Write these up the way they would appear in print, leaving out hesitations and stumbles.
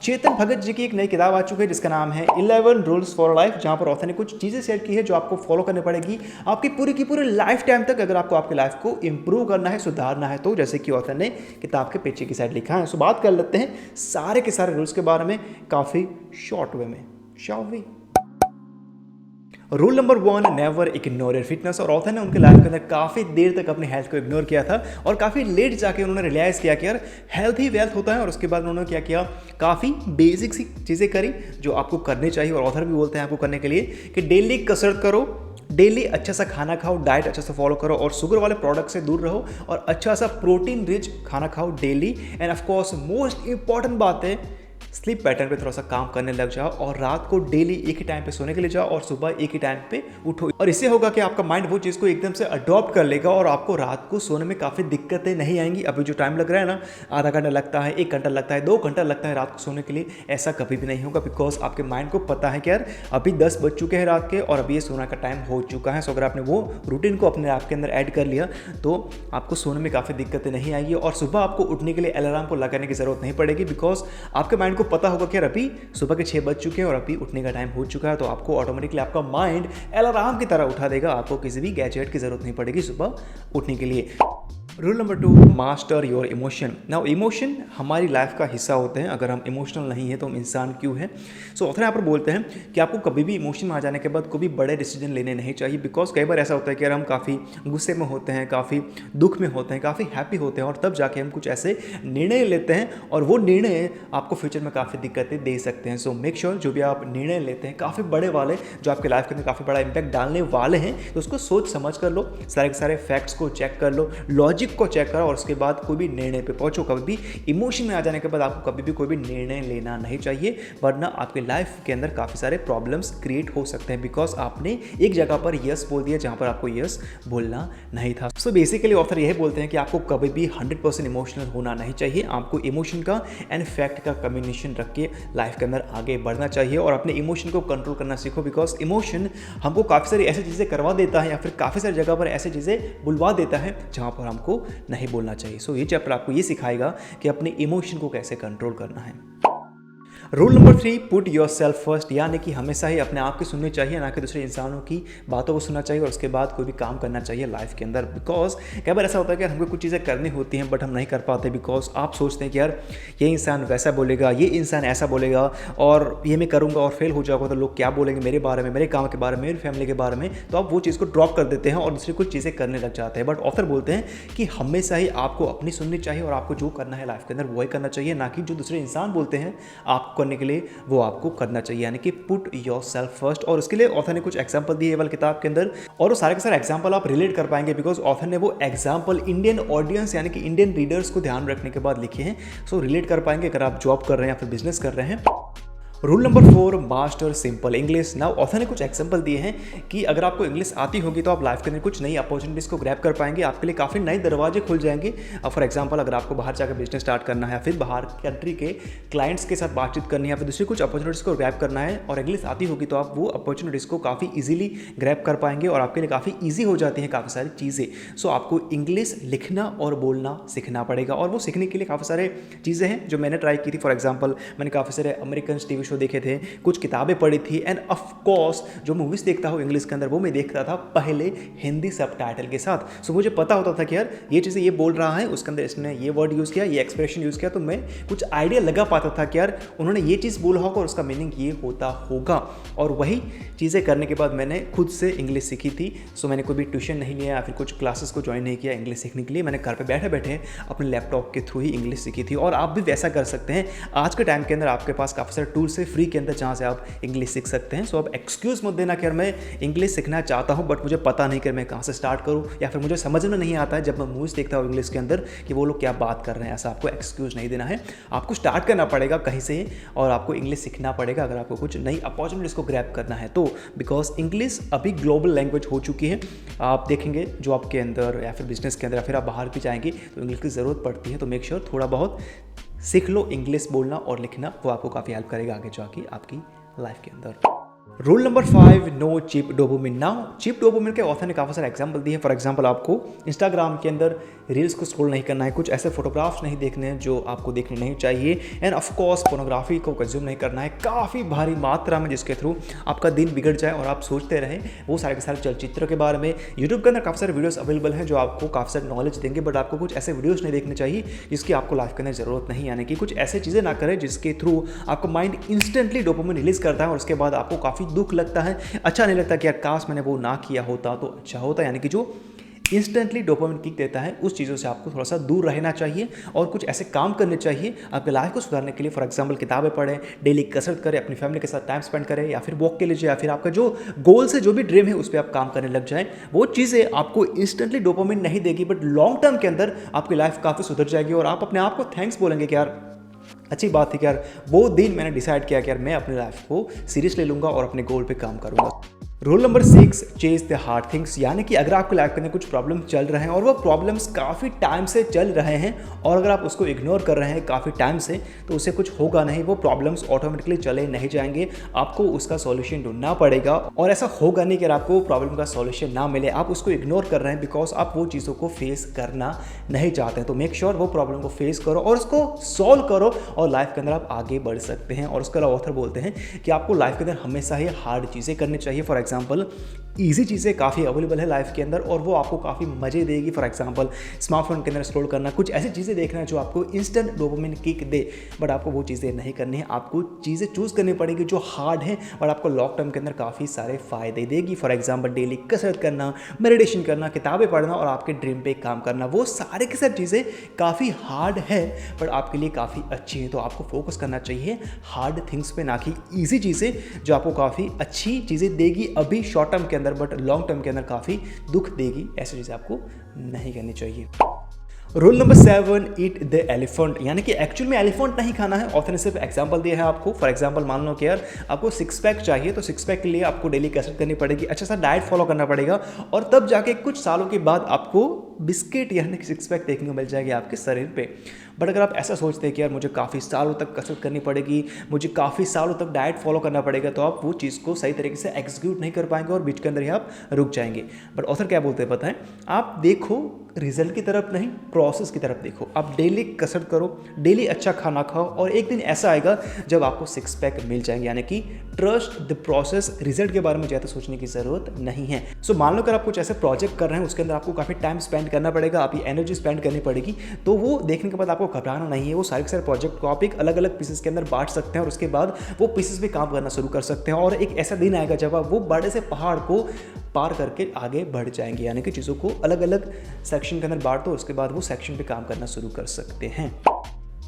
चेतन भगत जी की एक नई किताब आ चुकी है जिसका नाम है 11 रूल्स फॉर लाइफ, जहां पर ऑथर ने कुछ चीजें शेयर की है जो आपको फॉलो करनी पड़ेगी आपकी पूरी की पूरी लाइफ टाइम तक, अगर आपको आपकी लाइफ को इंप्रूव करना है, सुधारना है। तो जैसे कि ऑथर ने किताब के पीछे की साइड लिखा है। सो बात कर लेते हैं सारे के सारे रूल्स के बारे में काफी शॉर्ट वे में। Shall we? Rule number 1, never ignore your fitness. और ऑथर ने उनके लाइफ के अंदर काफ़ी देर तक अपनी हेल्थ को इग्नोर किया था और काफ़ी लेट जाके उन्होंने रियलाइज़ किया कि यार हेल्थ ही वेल्थ होता है। और उसके बाद उन्होंने क्या किया, काफ़ी बेसिक सी चीज़ें करी जो आपको करनी चाहिए। और ऑथर भी बोलते हैं आपको करने के लिए कि डेली कसरत करो, डेली अच्छा सा खाना खाओ, डाइट अच्छा सा फॉलो करो और शुगर वाले प्रोडक्ट से दूर रहो और अच्छा सा प्रोटीन रिच खाना खाओ daily. End of course most important बात है, स्लीप पैटर्न पे थोड़ा सा काम करने लग जाओ और रात को डेली एक ही टाइम पे सोने के लिए जाओ और सुबह एक ही टाइम पे उठो। और इससे होगा कि आपका माइंड वो चीज़ को एकदम से अडॉप्ट कर लेगा और आपको रात को सोने में काफ़ी दिक्कतें नहीं आएंगी। अभी जो टाइम लग रहा है ना, आधा घंटा लगता है, 1 घंटा लगता है, 2 घंटा लगता है रात को सोने के लिए, ऐसा कभी भी नहीं होगा। बिकॉज आपके माइंड को पता है कि यार अभी 10 बज चुके हैं रात के और अभी ये सोने का टाइम हो चुका है। सो अगर आपने वो रूटीन को अपने आप के अंदर ऐड कर लिया तो आपको सोने में काफ़ी दिक्कतें नहीं आएगी और सुबह आपको उठने के लिए अलार्म को लगाने की ज़रूरत नहीं पड़ेगी। बिकॉज आपके माइंड को पता होगा कि यार अभी सुबह के 6 बज चुके हैं और अभी उठने का टाइम हो चुका है। तो आपको ऑटोमेटिकली आपका माइंड अलार्म की तरह उठा देगा, आपको किसी भी गैजेट की जरूरत नहीं पड़ेगी सुबह उठने के लिए। Rule number 2, master your emotion. Now emotion हमारी लाइफ का हिस्सा होते हैं, अगर हम इमोशनल नहीं है तो हम इंसान क्यों हैं। सो ऑथर यहाँ पर बोलते हैं कि आपको कभी भी इमोशन में आ जाने के बाद कोई भी बड़े डिसीजन लेने नहीं चाहिए। बिकॉज कई बार ऐसा होता है कि यार हम काफ़ी गुस्से में होते हैं, काफ़ी दुख में होते हैं, काफ़ी हैप्पी होते हैं और तब जाके हम कुछ ऐसे निर्णय लेते हैं और वो निर्णय आपको फ्यूचर में काफ़ी दिक्कतें दे सकते हैं। सो मेक श्योर जो भी आप निर्णय लेते हैं काफ़ी बड़े वाले, जो आपके लाइफ के अंदर काफ़ी बड़ा इंपैक्ट डालने वाले हैं, तो उसको सोच समझ कर लो, सारे के सारे फैक्ट्स को चेक कर लो, लॉजिक को चेक करो और उसके बाद कोई भी निर्णय पे पहुंचो। कभी भी इमोशन में आ जाने के बाद आपको कभी भी कोई भी निर्णय लेना नहीं चाहिए, वरना आपके लाइफ के अंदर काफ़ी सारे प्रॉब्लम्स क्रिएट हो सकते हैं। बिकॉज आपने एक जगह पर यस बोल दिया जहां पर आपको यस बोलना नहीं था। सो बेसिकली ऑथर यही बोलते हैं कि आपको कभी भी 100% इमोशनल होना नहीं चाहिए। आपको इमोशन का एंड फैक्ट का कम्बिनेशन रख के लाइफ के अंदर आगे बढ़ना चाहिए और अपने इमोशन को कंट्रोल करना सीखो। बिकॉज इमोशन हमको काफ़ी सारी ऐसी चीज़ें करवा देता है या फिर काफ़ी सारी जगह पर ऐसी चीज़ें बुलवा देता है जहां पर हमको नहीं बोलना चाहिए। सो ये चैप्टर आपको ये सिखाएगा कि अपने इमोशन को कैसे कंट्रोल करना है। Rule number 3, put your self first. यानी कि हमेशा ही अपने आप की सुननी चाहिए, ना कि दूसरे इंसानों की बातों को सुनना चाहिए और उसके बाद कोई भी काम करना चाहिए लाइफ के अंदर। बिकॉज कई बार ऐसा होता है कि हमको कुछ चीज़ें करनी होती हैं बट हम नहीं कर पाते। बिकॉज आप सोचते हैं कि यार ये इंसान वैसा बोलेगा, ये इंसान ऐसा बोलेगा और ये मैं करूँगा और फेल हो जाऊँगा तो लोग क्या बोलेंगे मेरे बारे में, मेरे काम के बारे में, मेरी फैमिली के बारे में। तो आप वो चीज़ को ड्रॉप कर देते हैं और दूसरी कुछ चीज़ें करने लग जाते हैं। बट ऑथर बोलते हैं कि हमेशा ही आपको अपनी सुननी चाहिए और आपको जो करना है लाइफ के अंदर वही करना चाहिए, ना कि जो दूसरे इंसान बोलते हैं आपको करने के लिए वो आपको करना चाहिए। यानी कि पुट योर सेल्फ फर्स्ट। और उसके लिए ऑथर ने कुछ एग्जांपल दिए वाली किताब के अंदर और वो सारे के सारे एग्जांपल आप रिलेट कर पाएंगे। बिकॉज ऑथर ने वो एग्जांपल इंडियन ऑडियंस यानी कि इंडियन रीडर्स को ध्यान रखने के बाद लिखे हैं। सो रिलेट कर पाएंगे अगर आप जॉब कर रहे हैं या फिर बिजनेस कर रहे हैं। Rule number 4, master simple English. Now author ने कुछ एग्जांपल दिए हैं कि अगर आपको इंग्लिश आती होगी तो आप लाइफ के अंदर कुछ नई अपॉर्चुनिटीज़ को ग्रैब कर पाएंगे, आपके लिए काफ़ी नए दरवाजे खुल जाएंगे। फॉर एग्जांपल अगर आपको बाहर जाकर बिजनेस स्टार्ट करना है या फिर बाहर कंट्री के क्लाइंट्स के साथ बातचीत करनी है या फिर दूसरी कुछ अपॉर्चुनिटीज़ को ग्रैब करना है और इंग्लिश आती होगी तो आप वो अपॉर्चुनिटीज़ को काफ़ी ईजिली ग्रैब कर पाएंगे और आपके लिए काफ़ी ईजी हो जाती हैं काफ़ी सारी चीज़ें। सो आपको इंग्लिश लिखना और बोलना सीखना पड़ेगा और वो सीखने के लिए काफ़ी सारे चीज़ें हैं जो मैंने ट्राई की थी। फॉर एग्जाम्पल मैंने काफ़ी सारे अमेरिकन टीवी शो देखे थे, कुछ किताबें पढ़ी थी एंड ऑफ कोर्स जो मूवीज़ देखता हूँ इंग्लिश के अंदर वो मैं देखता था पहले हिंदी सबटाइटल के साथ। सो मुझे पता होता था कि यार ये चीज़ें ये बोल रहा है, उसके अंदर इसने ये वर्ड यूज़ किया, ये एक्सप्रेशन यूज़ किया, तो मैं कुछ आइडिया लगा पाता था कि यार उन्होंने ये चीज़ बोला होगा और उसका मीनिंग ये होता होगा। और वही चीज़ें करने के बाद मैंने खुद से इंग्लिश सीखी थी। सो मैंने कोई भी ट्यूशन नहीं लिया या फिर कुछ क्लासेस को ज्वाइन नहीं किया इंग्लिश सीखने के लिए। मैंने घर पर बैठे बैठे अपने लैपटॉप के थ्रू ही इंग्लिश सीखी थी और आप भी वैसा कर सकते हैं। आज के टाइम के अंदर आपके पास काफ़ी सारे टूल्स है फ्री के अंदर जहाँ से आप इंग्लिश सीख सकते हैं। सो अब एक्सक्यूज़ मत देना कि यार मैं इंग्लिश सीखना चाहता हूँ बट मुझे पता नहीं कि मैं कहाँ से स्टार्ट करूँ या फिर मुझे समझ में नहीं आता है जब मैं मूवीज़ देखता हूँ इंग्लिश के अंदर कि वो लोग क्या बात कर रहे हैं। ऐसा आपको एक्सक्यूज़ नहीं देना है, आपको स्टार्ट करना पड़ेगा कहीं से और आपको इंग्लिश सीखना पड़ेगा अगर आपको कुछ नई अपॉर्चुनिटीज़ को ग्रैब करना है तो। बिकॉज इंग्लिश अभी ग्लोबल लैंग्वेज हो चुकी है। आप देखेंगे जॉब के अंदर या फिर बिजनेस के अंदर या फिर आप बाहर भी जाएंगे तो इंग्लिश की ज़रूरत पड़ती है। तो मेक श्योर थोड़ा बहुत सीख लो इंग्लिश बोलना और लिखना, वो आपको काफ़ी हेल्प करेगा आगे जाके आपकी लाइफ के अंदर। Rule number 5, no cheap dopamine. Now cheap dopamine के ऑथर ने काफ़ी सारे एग्जांपल दिए हैं। फॉर एग्जांपल आपको इंस्टाग्राम के अंदर रील्स को स्क्रॉल नहीं करना है, कुछ ऐसे फोटोग्राफ्स नहीं देखने हैं जो आपको देखने नहीं चाहिए, एंड ऑफ कोर्स पोर्नोग्राफी को कंज्यूम नहीं करना है काफ़ी भारी मात्रा में, जिसके थ्रू आपका दिन बिगड़ जाए और आप सोचते रहें वो सारे के सारे चलचित्र के बारे में। यूट्यूब के अंदर काफ़ी सारे वीडियोस अवेलेबल हैं जो आपको काफ़ी सारे नॉलेज देंगे, बट आपको कुछ ऐसे वीडियोस नहीं देखने चाहिए जिसकी आपको लाइफ के अंदर ज़रूरत नहीं, यानी कि कुछ ऐसे चीज़ें ना करें जिसके थ्रू आपका माइंड इंस्टेंटली डोपामिन रिलीज करता है और उसके बाद आपको काफ़ी दुख लगता है, अच्छा नहीं लगता कि यार काश मैंने वो ना किया होता तो अच्छा होता। यानी कि जो इंस्टेंटली डोपामिन किक देता है उस चीज़ों से आपको थोड़ा सा दूर रहना चाहिए और कुछ ऐसे काम करने चाहिए आपके लाइफ को सुधारने के लिए। फॉर एग्जांपल किताबें पढ़ें, डेली कसरत करें, अपनी फैमिली के साथ टाइम स्पेंड करें, या फिर वॉक के लिए, या फिर आपका जो गोल से जो भी ड्रीम है उस पर आप काम करने लग जाएं। वो चीज़ें आपको इंस्टेंटली डोपामिन नहीं देगी, बट लॉन्ग टर्म के अंदर आपकी लाइफ काफ़ी सुधर जाएगी और आप अपने आप को थैंक्स बोलेंगे कि यार अच्छी बात थी कि यार वो दिन मैंने डिसाइड किया कि यार मैं अपनी लाइफ को सीरियस ले लूँगा और अपने गोल पे काम करूँगा। Rule number 6, chase the hard things. यानी कि अगर आपको लाइफ के अंदर कुछ प्रॉब्लम चल रहे हैं और वो प्रॉब्लम्स काफ़ी टाइम से चल रहे हैं और अगर आप उसको इग्नोर कर रहे हैं काफ़ी टाइम से, तो उससे कुछ होगा नहीं, वो प्रॉब्लम्स ऑटोमेटिकली चले नहीं जाएंगे, आपको उसका सॉल्यूशन ढूंढना पड़ेगा। और ऐसा होगा नहीं कि अगर आपको प्रॉब्लम का सॉल्यूशन ना मिले, आप उसको इग्नोर कर रहे हैं बिकॉज आप वो चीज़ों को फेस करना नहीं चाहते हैं। तो मेक श्योर वो प्रॉब्लम को फेस करो और उसको सॉल्व करो और लाइफ के अंदर आप आगे बढ़ सकते हैं। और उसका ऑथर बोलते हैं कि आपको लाइफ के अंदर हमेशा ही हार्ड चीज़ें करनी चाहिए। फॉर एग्जाम्पल ईजी चीज़ें काफ़ी अवेलेबल है लाइफ के अंदर और वो आपको काफ़ी मज़े देगी। फॉर एग्जांपल स्मार्टफोन के अंदर स्क्रॉल करना, कुछ ऐसी चीज़ें देखना है जो आपको instant dopamine kick they, but आपको वो चीज़ें नहीं करनी है। आपको चीज़ें चूज़ करनी पड़ेगी जो हार्ड है और आपको लॉन्ग टर्म के अंदर काफ़ी सारे फ़ायदे देगी। फॉर एग्जाम्पल डेली कसरत करना, मेडिटेशन करना, किताबें पढ़ना और आपके ड्रीम पे काम करना, वो सारे की सारी चीज़ें काफ़ी हार्ड है बट आपके लिए काफ़ी अच्छी है। तो आपको फोकस करना चाहिए हार्ड थिंग्स पे, ना कि ईजी चीज़ें जो आपको काफ़ी अच्छी चीज़ें देगी अभी शॉर्ट टर्म के अंदर, बट लॉन्ग टर्म के अंदर काफ़ी दुख देगी। ऐसी चीज़ें आपको नहीं करनी चाहिए। Rule number 7, eat the elephant. यानी कि एक्चुअल में एलिफेंट नहीं खाना है, ऑथर ने सिर्फ एग्जांपल दिया है आपको। फॉर एग्जांपल मान लो कि यार आपको 6 पैक चाहिए, तो 6 पैक के लिए आपको डेली कसरत करनी पड़ेगी, अच्छा सा डाइट फॉलो करना पड़ेगा और तब जाके कुछ सालों के बाद आपको बिस्किट यानी कि 6 पैक देखने को मिल जाएगी आपके शरीर पे। बट अगर आप ऐसा सोचते हैं कि यार मुझे काफ़ी सालों तक कसरत करनी पड़ेगी, मुझे काफ़ी सालों तक डाइट फॉलो करना पड़ेगा, तो आप वो चीज़ को सही तरीके से एग्जीक्यूट नहीं कर पाएंगे और बीच के अंदर ही आप रुक जाएंगे। बट ऑथर क्या बोलते हैं पता है, आप देखो रिजल्ट की तरफ नहीं, प्रोसेस की तरफ देखो। आप डेली कसरत करो, डेली अच्छा खाना खाओ और एक दिन ऐसा आएगा जब आपको 6 पैक मिल जाएंगे। यानी कि ट्रस्ट द प्रोसेस, रिजल्ट के बारे में ज़्यादा सोचने की ज़रूरत नहीं है। सो मान लो अगर आप कुछ ऐसे प्रोजेक्ट कर रहे हैं उसके अंदर आपको काफ़ी टाइम स्पेंड करना पड़ेगा, आपकी एनर्जी स्पेंड करनी पड़ेगी, तो वो देखने के बाद आपको घबराना नहीं है। वो सारे के सारे प्रोजेक्ट को आप एक अलग अलग पीसेस के अंदर बांट सकते हैं और उसके बाद वो पीसेस पे काम करना शुरू कर सकते हैं और एक ऐसा दिन आएगा जब आप वो बड़े से पहाड़ को पार करके आगे बढ़ जाएंगे। यानी कि चीज़ों को अलग अलग सेक्शन के अंदर बांट दो, उसके बाद वो सेक्शन पे काम करना शुरू कर सकते हैं।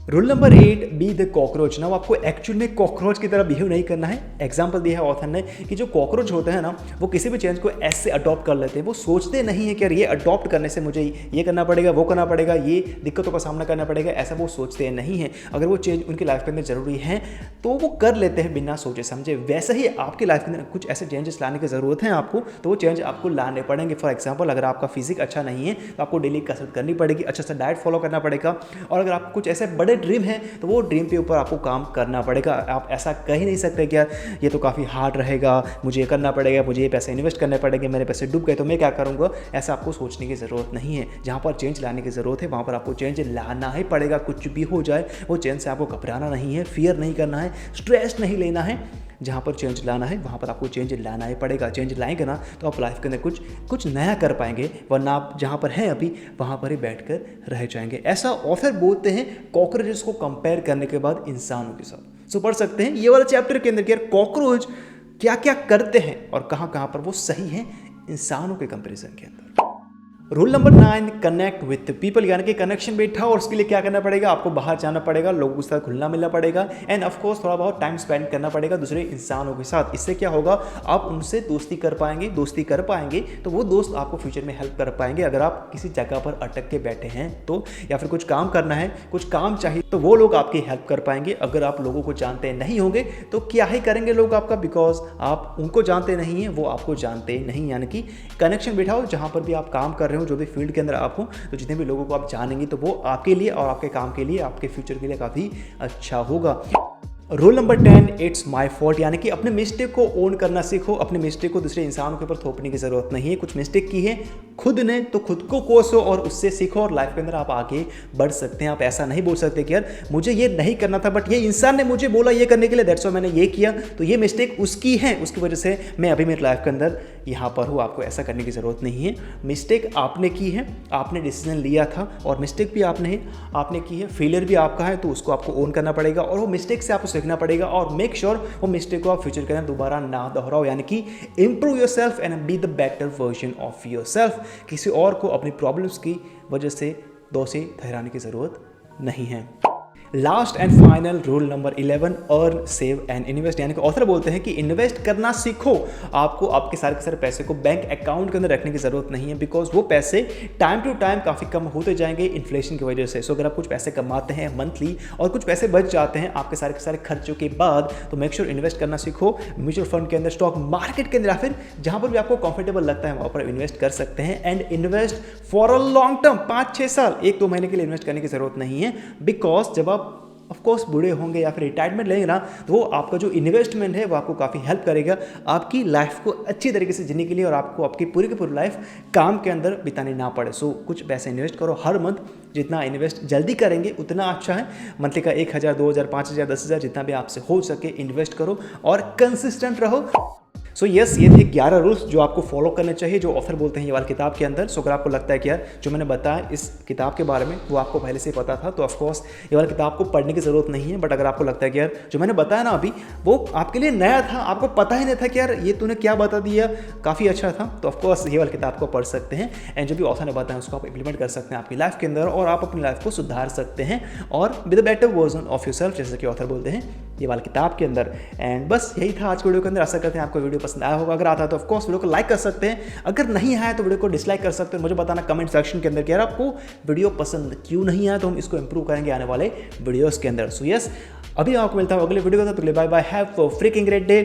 Rule number 8, be the cockroach. ना आपको एक्चुअल में कॉकरोच की तरह बिहेव नहीं करना है। एग्जाम्पल दिया है ऑथर ने कि जो कॉकरोच होते हैं ना, वो किसी भी चेंज को ऐसे अडॉप्ट कर लेते हैं, वो सोचते नहीं है कि यार ये अडॉप्ट करने से मुझे ये करना पड़ेगा, वो करना पड़ेगा, ये दिक्कतों का सामना करना पड़ेगा, ऐसा वो सोचते नहीं है। अगर वो चेंज उनकी लाइफ के अंदर जरूरी है तो वो कर लेते हैं बिना सोचे समझे। वैसे ही आपकी लाइफ के अंदर कुछ ऐसे चेंजेस लाने की ज़रूरत है आपको, तो वो चेंज आपको लाने पड़ेंगे। फॉर एग्जाम्पल अगर आपका फिजिक अच्छा नहीं है तो आपको डेली कसरत करनी पड़ेगी, अच्छा सा डाइट फॉलो करना पड़ेगा, और अगर आपको कुछ ऐसे बड़े ड्रीम है तो वो ड्रीम के ऊपर आपको काम करना पड़ेगा। आप ऐसा कह ही नहीं सकते कि यार ये तो काफ़ी हार्ड रहेगा, मुझे ये करना पड़ेगा, मुझे ये पैसे इन्वेस्ट करने पड़ेंगे, मेरे पैसे डूब गए तो मैं क्या करूँगा। ऐसा आपको सोचने की ज़रूरत नहीं है। जहाँ पर चेंज लाने की ज़रूरत है वहाँ पर आपको चेंज लाना ही पड़ेगा, कुछ भी हो जाए। वो चेंज से आपको घबराना नहीं है, फियर नहीं करना है, स्ट्रेस नहीं लेना है। जहाँ पर चेंज लाना है वहाँ पर आपको चेंज लाना ही पड़ेगा। चेंज लाएंगे ना तो आप लाइफ के अंदर कुछ नया कर पाएंगे, वरना आप जहाँ पर हैं अभी वहाँ पर ही बैठकर रह जाएंगे। ऐसा ऑथर बोलते हैं कॉकरोचेस को कंपेयर करने के बाद इंसानों के साथ। सो पढ़ सकते हैं ये वाला चैप्टर के अंदर कि यार कॉकरोच क्या क्या करते हैं और कहाँ कहाँ पर वो सही हैं इंसानों के कंपेरिजन के अंदर। Rule number 9, connect with people. यानी कि कनेक्शन बैठा और उसके लिए क्या करना पड़ेगा, आपको बाहर जाना पड़ेगा, लोगों के साथ घुलना मिलना पड़ेगा, एंड ऑफ कोर्स थोड़ा बहुत टाइम स्पेंड करना पड़ेगा दूसरे इंसानों के साथ। इससे क्या होगा, आप उनसे दोस्ती कर पाएंगे तो वो दोस्त आपको फ्यूचर में हेल्प कर पाएंगे। अगर आप किसी जगह पर अटक के बैठे हैं तो, या फिर कुछ काम करना है, कुछ काम चाहिए, तो वो लोग आपकी हेल्प कर पाएंगे। अगर आप लोगों को जानते नहीं होंगे तो क्या ही करेंगे लोग आपका, बिकॉज आप उनको जानते नहीं हैं, वो आपको जानते नहीं। यानी कि कनेक्शन बिठाओ, जहाँ पर भी आप काम कर रहे हो, जो भी फील्ड के अंदर आप हो, तो जितने भी लोगों को आप जानेंगे तो वो आपके लिए और आपके काम के लिए, आपके फ्यूचर के लिए काफ़ी अच्छा होगा। Rule number 10, it's my fault, यानी कि अपने मिस्टेक को ओन करना सीखो। अपने मिस्टेक को दूसरे इंसानों के ऊपर थोपने की जरूरत नहीं है। कुछ मिस्टेक की है खुद ने तो खुद को कोसो और उससे सीखो और लाइफ के अंदर आप आगे बढ़ सकते हैं। आप ऐसा नहीं बोल सकते कि यार मुझे ये नहीं करना था बट ये इंसान ने मुझे बोला ये करने के लिए, दैट्स व्हाई मैंने ये किया, तो ये मिस्टेक उसकी है, उसकी वजह से मैं अभी मेरी लाइफ के अंदर यहाँ पर हूँ। आपको ऐसा करने की ज़रूरत नहीं है। मिस्टेक आपने की है, आपने डिसीजन लिया था और मिस्टेक भी आपने की है, फेलियर भी आपका है, तो उसको आपको ओन करना पड़ेगा और वो मिस्टेक से आपको सीखना पड़ेगा और मेक श्योर वो मिस्टेक को आप फ्यूचर के अंदर दोबारा ना दोहराओ, यानी कि improve your self and be the better version of your self. किसी और को अपनी प्रॉब्लम्स की वजह से दोषी ठहराने की ज़रूरत नहीं है। Last and final rule number 11, earn, save and invest, यानी कि ऑथर बोलते हैं कि इन्वेस्ट करना सीखो। आपको आपके सारे के सारे पैसे को बैंक अकाउंट के अंदर रखने की जरूरत नहीं है, बिकॉज वो पैसे टाइम टू टाइम काफ़ी कम होते जाएंगे इन्फ्लेशन की वजह से। सो अगर आप कुछ पैसे कमाते हैं मंथली और कुछ पैसे बच जाते हैं आपके सारे के सारे खर्चों के बाद, तो मेक श्योर इन्वेस्ट करना सीखो। म्यूचुअल फंड के अंदर, स्टॉक मार्केट के अंदर, या फिर जहां पर भी आपको कंफर्टेबल लगता है वहां पर इन्वेस्ट कर सकते हैं। And invest for a long term, 5-6 साल, 1-2 महीने के लिए इन्वेस्ट करने की जरूरत नहीं है, बिकॉज जब आप ऑफकोर्स बूढ़े होंगे या फिर रिटायरमेंट लेंगे ना, तो वो आपका जो इन्वेस्टमेंट है वो आपको काफ़ी हेल्प करेगा आपकी लाइफ को अच्छी तरीके से जीने के लिए और आपको आपकी पूरी की पूरी लाइफ काम के अंदर बितानी ना पड़े। सो कुछ पैसे इन्वेस्ट करो हर मंथ, जितना इन्वेस्ट जल्दी करेंगे उतना अच्छा है। मंथली का 1,000, 2,000, 5,000, 10,000 जितना भी आपसे हो सके इन्वेस्ट करो और कंसिस्टेंट रहो। सो यस, ये थे 11 रूल्स जो आपको फॉलो करने चाहिए, जो ऑथर बोलते हैं ये वाली किताब के अंदर। सो अगर आपको लगता है कि यार जो मैंने बताया इस किताब के बारे में वो आपको पहले से पता था, तो ऑफकोर्स ये वाली किताब को पढ़ने की ज़रूरत नहीं है। बट अगर आपको लगता है कि यार जो मैंने बताया ना अभी वो आपके लिए नया था, आपको पता ही नहीं था कि यार ये तूने क्या बता दिया, काफ़ी अच्छा था, तो ऑफकोर्स ये वाली किताब को पढ़ सकते हैं एंड जो भी ऑथर ने बताया उसको आप इंप्लीमेंट कर सकते हैं आपकी लाइफ के अंदर और आप अपनी लाइफ को सुधार सकते हैं और with the better version of your self, जैसे कि ऑथर बोलते हैं ये वाली किताब के अंदर। एंड बस यही था आज के वीडियो के अंदर। आशा करते हैं आपको वीडियो पसंद आया होगा। अगर आता है तो ऑफकोर्स वीडियो को लाइक कर सकते हैं, अगर नहीं आया तो वीडियो को डिसलाइक कर सकते हैं। मुझे बताना कमेंट सेक्शन के अंदर कि यार आपको वीडियो पसंद क्यों नहीं आया, तो हम इसको इंप्रूव करेंगे आने वाले वीडियोस के अंदर। सो यस, अभी आपको मिलता है अगले वीडियो का, तो bye bye, have a freaking great day.